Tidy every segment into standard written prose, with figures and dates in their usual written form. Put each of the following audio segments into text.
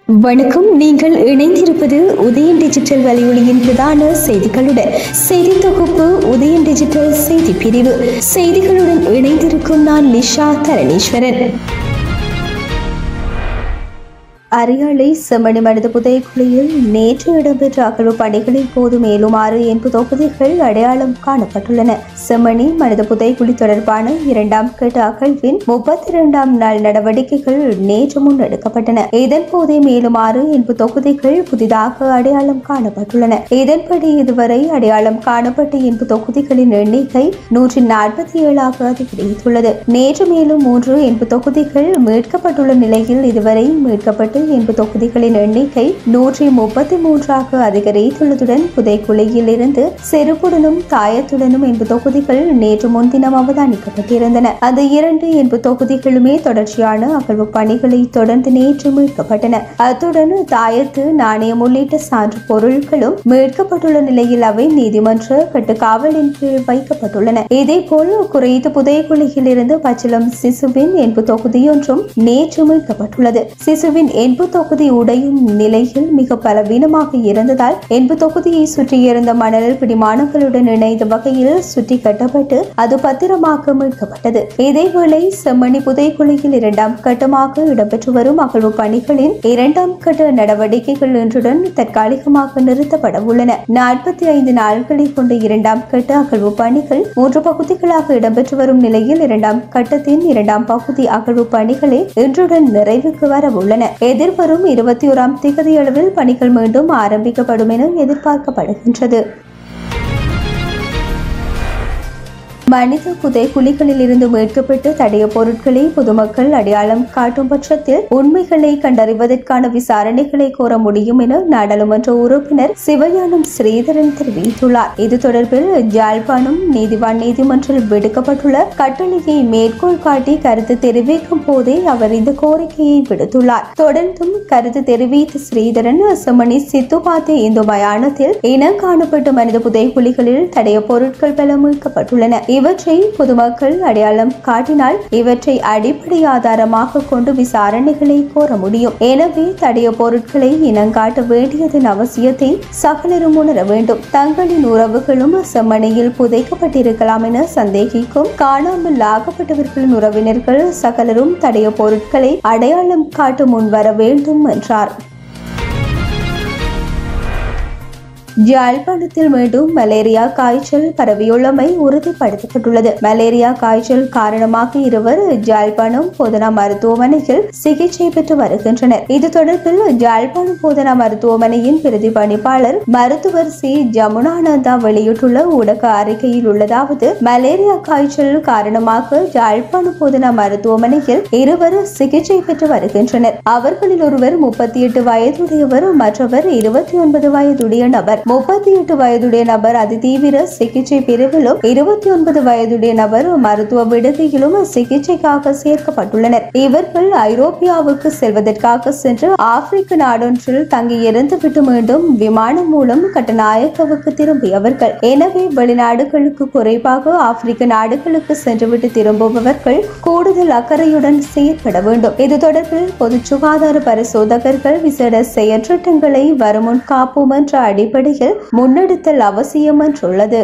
வணக்கம். நீங்கள் இணைந்திருப்பது உதயன் டிஜிட்டல் வலையொலியின் பிரதான செய்திகளுடன். செய்தி தொகுப்பு உதயன் டிஜிட்டல் செய்தி பிரிவு. செய்திகளுடன் இணைந்திருக்கும் நான் லிஷா தரணீஸ்வரன். அரியாலை செம்மணி மனித புதைக்குழியில் நேற்று இடம்பெற்ற அகழ்வு பணிகளின் போது மேலும் 6 என்பு தொகுதிகள் அடையாளம் காணப்பட்டுள்ளன. செம்மணி மனித புதைக்குழி தொடர்பான 2ஆம் கட்ட அகழ்வின் 32ஆம் நாள் நடவடிக்கைகள் நேற்று முன்னெடுக்கப்பட்டன. இதன்போதே மேலும் 6 என்பு தொகுதிகள் புதிதாக அடையாளம் காணப்பட்டுள்ளன. இதன்படி இதுவரை அடையாளம் காணப்பட்ட என்பு தொகுதிகளின் எண்ணிக்கை 147ஆக அதிகரித்துள்ளது. நேற்று மேலும் 3 என்பு தொகுதிகள் மீட்கப்பட்டுள்ள நிலையில் இதுவரை மீட்கப்பட்ட என்பு தொகுதிகளின் எண்ணிக்கை 133ஆக அதிகரித்துள்ளதுடன் புதைக்குழியில் இருந்து செருப்புடனும் தாயத்துடனும் என்பு தொகுதிகள் நேற்று முன்தினம் அவதானிக்கப்பட்டிருந்தன. அந்த 2 என்பு தொகுதிகளுமே தொடர்ச்சியான அகழ்வு பணிகளை தொடர்ந்து நேற்று மீட்கப்பட்டன. அத்துடன் தாயத்து, நாணயம் உள்ளிட்ட சான்று பொருட்களும் மீட்கப்பட்டுள்ள நிலையில் அவை நீதிமன்ற கட்டுக்காவலின் கீழ் வைக்கப்பட்டுள்ளன. இதேபோல் குறைத்து புதைக்குழியில் இருந்து பச்சிளம் சிசுவின் என்பு தொகுதியொன்றும் நேற்று மீட்கப்பட்டுள்ளது. சிசுவின் என்பு தொகுதி உடையும் நிலையில் மிக பலவீனமாக இருந்ததால் என்பு தொகுதியை சுற்றியிருந்த மணல் பிடிமானங்களுடன் இணைந்த வகையில் சுற்றி கட்டப்பட்டு அது பத்திரமாக மீட்கப்பட்டது. இதேவேளை செம்மணி புதைக்குழியில் 2ஆம் கட்டமாக இடம்பெற்று வரும் அகழ்வு பணிகளின் 2ஆம் கட்ட நடவடிக்கைகள் இன்றுடன் தற்காலிகமாக நிறுத்தப்பட உள்ளன. 45 நாட்களை கொண்ட 2ஆம் கட்ட அகழ்வு பணிகள் 3 பகுதிகளாக இடம்பெற்று வரும் நிலையில் 2ஆம் கட்டத்தின் 2ஆம் பகுதி அகழ்வு பணிகளே இன்றுடன் நிறைவுக்கு வரவுள்ளன. எதிர்வரும் 21ஆம் தேதியளவில் பணிகள் மீண்டும் ஆரம்பிக்கப்படும் என எதிர்பார்க்கப்படுகின்றது. மனித புதைக்குழிகளில் இருந்து மீட்கப்பட்டு தடைய பொருட்களை பொதுமக்கள் அடையாளம் காட்டும் பட்சத்தில் உண்மைகளை கண்டறிவதற்கான விசாரணைகளை கோர முடியும் என நாடாளுமன்ற உறுப்பினர் சிவஞானம் ஸ்ரீதரன் தெரிவித்துள்ளார். இது தொடர்பில் யாழ்ப்பாணம் நீதிவான் நீதிமன்றில் விடுக்கப்பட்டுள்ள கட்டளையை மேற்கோள் காட்டி கருத்து தெரிவிக்கும் போதே அவர் இந்த கோரிக்கையை விடுத்துள்ளார். தொடர்ந்தும் கருத்து தெரிவித்த ஸ்ரீதரன் செம்மணி சித்துபாத்தி இந்து மயானத்தில் இனம் காணப்பட்ட மனித புதைக்குழிகளில் தடைய பொருட்கள் பல மீட்கப்பட்டுள்ளன. இவற்றை பொதுமக்கள் அடையாளம் காட்டினால் இவற்றை அடிப்படை ஆதாரமாக கொண்டு விசாரணைகளை கோர முடியும். எனவே தடைய பொருட்களை இனங்காட்ட வேண்டியதன் அவசியத்தை சகலரும் உணர வேண்டும். தங்களின் உறவுகளும் செம்மணியில் புதைக்கப்பட்டிருக்கலாம் என சந்தேகிக்கும் காணாமல் ஆகப்பட்டவர்களின் உறவினர்கள் சகலரும் தடைய பொருட்களை அடையாளம் காட்ட முன்வர வேண்டும் என்றார். யாழ்ப்பாணத்தில் மீண்டும் மலேரியா காய்ச்சல் பரவியுள்ளமை உறுதிப்படுத்தப்பட்டுள்ளது. மலேரியா காய்ச்சல் காரணமாக 2 யாழ்ப்பாணம் போதனா மருத்துவமனையில் சிகிச்சை பெற்று வருகின்றனர். இது தொடர்பில் யாழ்ப்பாணம் போதனா மருத்துவமனையின் பிரதி பணிப்பாளர் மருத்துவர் சி ஜமுனானந்தா வெளியிட்டுள்ள ஊடக அறிக்கையில் உள்ளதாவது: மலேரியா காய்ச்சல் காரணமாக யாழ்ப்பாணம் போதனா மருத்துவமனையில் 2 சிகிச்சை பெற்று வருகின்றனர். அவர்களில் ஒருவர் 38 வயதுடையவர், மற்றவர் 29 வயதுடைய நபர். 38 வயதுடைய நபர் அதிதீவிர சிகிச்சை பிரிவிலும் 29 வயதுடைய நபர் மருத்துவ விடுதியிலும் சிகிச்சைக்காக சேர்க்கப்பட்டுள்ளனர். இவர்கள் ஐரோப்பியாவுக்கு செல்வதற்காக சென்று ஆப்பிரிக்க நாடொன்றில் தங்கியிருந்துவிட்டு மீண்டும் விமானம் மூலம் கட்டநாயக்கவுக்கு திரும்பியவர்கள். எனவே வெளிநாடுகளுக்கு குறைவாக ஆப்பிரிக்க நாடுகளுக்கு சென்றுவிட்டு திரும்புபவர்கள் கூடுதல் அக்கறையுடன் செயற்பட வேண்டும். இது தொடர்பில் பொது சுகாதார பரிசோதகர்கள் விசேட செயற்றிட்டங்களை வருமுன் காப்போம் என்ற அடிப்படையில் முன்னெடுத்தல் அவசியம் என்றுள்ளது.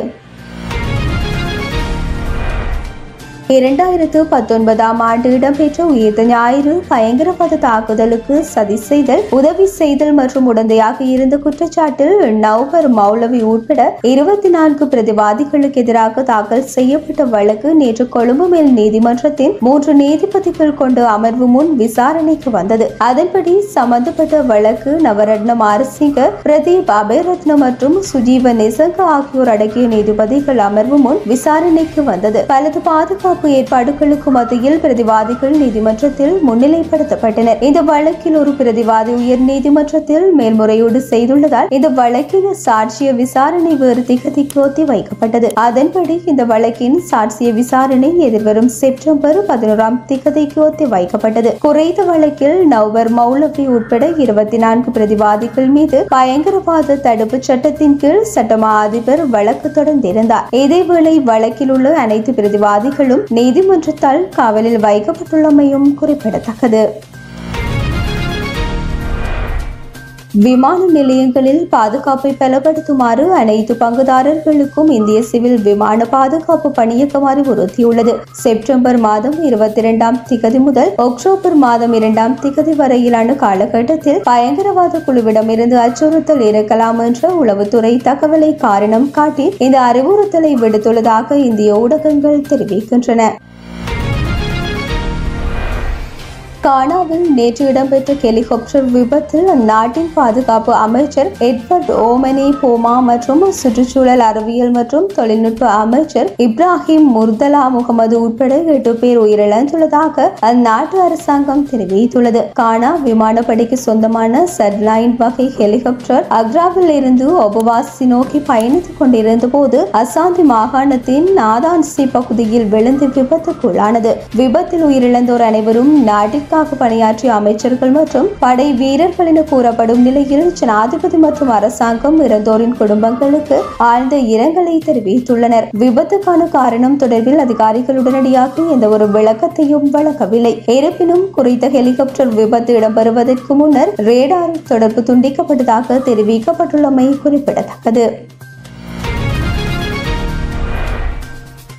2019ஆம் ஆண்டு இடம்பெற்ற உயிர்த்த ஞாயிறு பயங்கரவாத தாக்குதலுக்கு சதி செய்தல், உதவி செய்தல் மற்றும் உடந்தையாக இருந்த குற்றச்சாட்டில் நௌபர் மௌலவி உட்பட 24 பிரதிவாதிகளுக்கு எதிராக தாக்கல் செய்யப்பட்ட வழக்கு நேற்று கொழும்பு மேல் நீதிமன்றத்தின் 3 நீதிபதிகள் கொண்ட அமர்வு முன் விசாரணைக்கு வந்தது. அதன்படி சம்பந்தப்பட்ட வழக்கு நவரத்ன மாரசிங்க, பிரதீப் அபேரத்ன மற்றும் சுஜீவ நிசங்க ஆகியோர் அடங்கிய நீதிபதிகள் அமர்வு முன் விசாரணைக்கு வந்தது. பலது பாதுகாப்பு ஏற்பாடுகளுக்கு மத்தியில் பிரதிவாதிகள் நீதிமன்றத்தில் முன்னிலைப்படுத்தப்பட்டனர். இந்த வழக்கில் ஒரு பிரதிவாதி உயர் நீதிமன்றத்தில் மேல்முறையீடு செய்துள்ளதால் இந்த வழக்கின் சாட்சிய விசாரணை வேறு திகதிக்கு ஒத்தி வைக்கப்பட்டது. அதன்படி இந்த வழக்கின் சாட்சிய விசாரணை எதிர்வரும் செப்டம்பர் 11ஆம் திகதிக்கு ஒத்தி வைக்கப்பட்டது. குறைந்த வழக்கில் நௌபர் மௌலவி உட்பட 24 பிரதிவாதிகள் மீது பயங்கரவாத தடுப்பு சட்டத்தின் கீழ் சட்டமா அதிபர் வழக்கு தொடர்ந்திருந்தார். இதேவேளை வழக்கில் உள்ள அனைத்து பிரதிவாதிகளும் நீதிமன்றத்தால் காவலில் வைக்கப்பட்டுள்ளமையும் குறிப்பிடத்தக்கது. விமான நிலையங்களில் பாதுகாப்பை பலப்படுத்துமாறு அனைத்து பங்குதாரர்களுக்கும் இந்திய சிவில் விமான பாதுகாப்பு பணியகம் அறிவுறுத்தியுள்ளது. செப்டம்பர் மாதம் 22ஆம் திகதி முதல் அக்டோபர் மாதம் 2ஆம் திகதி வரையிலான காலகட்டத்தில் பயங்கரவாத குழுவிடமிருந்து அச்சுறுத்தல் இருக்கலாம் என்ற உளவுத்துறை தகவலை காரணம் காட்டி இந்த அறிவுறுத்தலை விடுத்துள்ளதாக இந்திய ஊடகங்கள் தெரிவிக்கின்றன. கானாவில் நேற்று இடம்பெற்ற ஹெலிகாப்டர் விபத்தில் அந்நாட்டின் பாதுகாப்பு அமைச்சர் எட்வர்ட் ஓமனே போமா மற்றும் சுற்றுச்சூழல் அறிவியல் மற்றும் தொழில்நுட்ப அமைச்சர் இப்ராஹிம் முர்தலா முகமது உட்பட 8 பேர் உயிரிழந்துள்ளதாக அந்நாட்டு அரசாங்கம் தெரிவித்துள்ளது. கானா விமானப்படைக்கு சொந்தமான சட்லைன் வகை ஹெலிகாப்டர் அக்ராவில் இருந்து ஒபவாசி நோக்கி பயணித்துக் கொண்டிருந்த போது அசாந்தி மாகாணத்தின் நாதான்சி பகுதியில் விழுந்து விபத்துக்குள்ளானது. விபத்தில் உயிரிழந்தோர் அனைவரும் நாட்டிற்கு பணியாற்றிய அமைச்சர்கள் மற்றும் படை வீரர்கள் என கூறப்படும் நிலையில் ஜனாதிபதி மற்றும் அரசாங்கம் இறந்தோரின் குடும்பங்களுக்கு ஆழ்ந்த இரங்கலை தெரிவித்துள்ளனர். விபத்துக்கான காரணம் தொடர்பில் அதிகாரிகள் உடனடியாக எந்த ஒரு விளக்கத்தையும் வழங்கவில்லை. இருப்பினும் குறித்த ஹெலிகாப்டர் விபத்து இடம்பெறுவதற்கு முன்னர் ரேடார் தொடர்பு துண்டிக்கப்பட்டதாக தெரிவிக்கப்பட்டுள்ளமை குறிப்பிடத்தக்கது.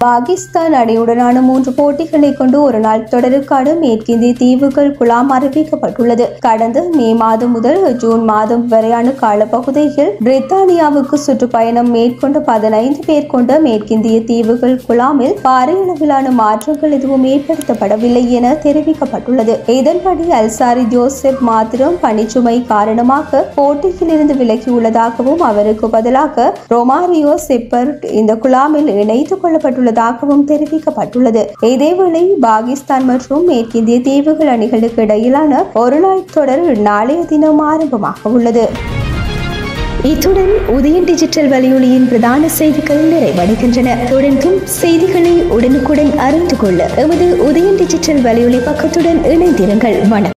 பாகிஸ்தான் அணியுடனான 3 போட்டிகளை கொண்டு ஒரு நாள் தொடருக்கான மேற்கிந்திய தீவுகள் குழாம் அறிவிக்கப்பட்டுள்ளது. கடந்த மே மாதம் முதல் ஜூன் மாதம் வரையான காலப்பகுதியில் பிரித்தானியாவுக்கு சுற்றுப்பயணம் மேற்கொண்ட 15 பேர் கொண்ட மேற்கிந்திய தீவுகள் குழாமில் பாரியளவிலான மாற்றங்கள் எதுவும் ஏற்படுத்தப்படவில்லை என தெரிவிக்கப்பட்டுள்ளது. இதன்படி அல்சாரி ஜோசப் மாத்திரம் பணிச்சுமை காரணமாக போட்டியில் இருந்து விலகியுள்ளதாகவும் அவருக்கு பதிலாக ரொமாரியோ செப்பர்ட் இந்த குழாமில் இணைத்துக் கொள்ளப்பட்டுள்ளது தெரிவிக்கப்பட்டுள்ளது. இதேவேளை பாகிஸ்தான் மற்றும் மேற்கிந்திய தீவுகள் அணிகளுக்கு இடையிலான ஒரு நாள் தொடர் நாளைய தினம் ஆரம்பமாக உள்ளது. இத்துடன் உதயன் டிஜிட்டல் வலையொலியின் பிரதான செய்திகள் நிறைவடைகின்றன. தொடர்ந்தும் செய்திகளை உடனுக்குடன் அறிந்து கொள்ள எமது உதயன் டிஜிட்டல் வலையொலி பக்கத்துடன் இணைந்திருங்கள். வணக்கம்.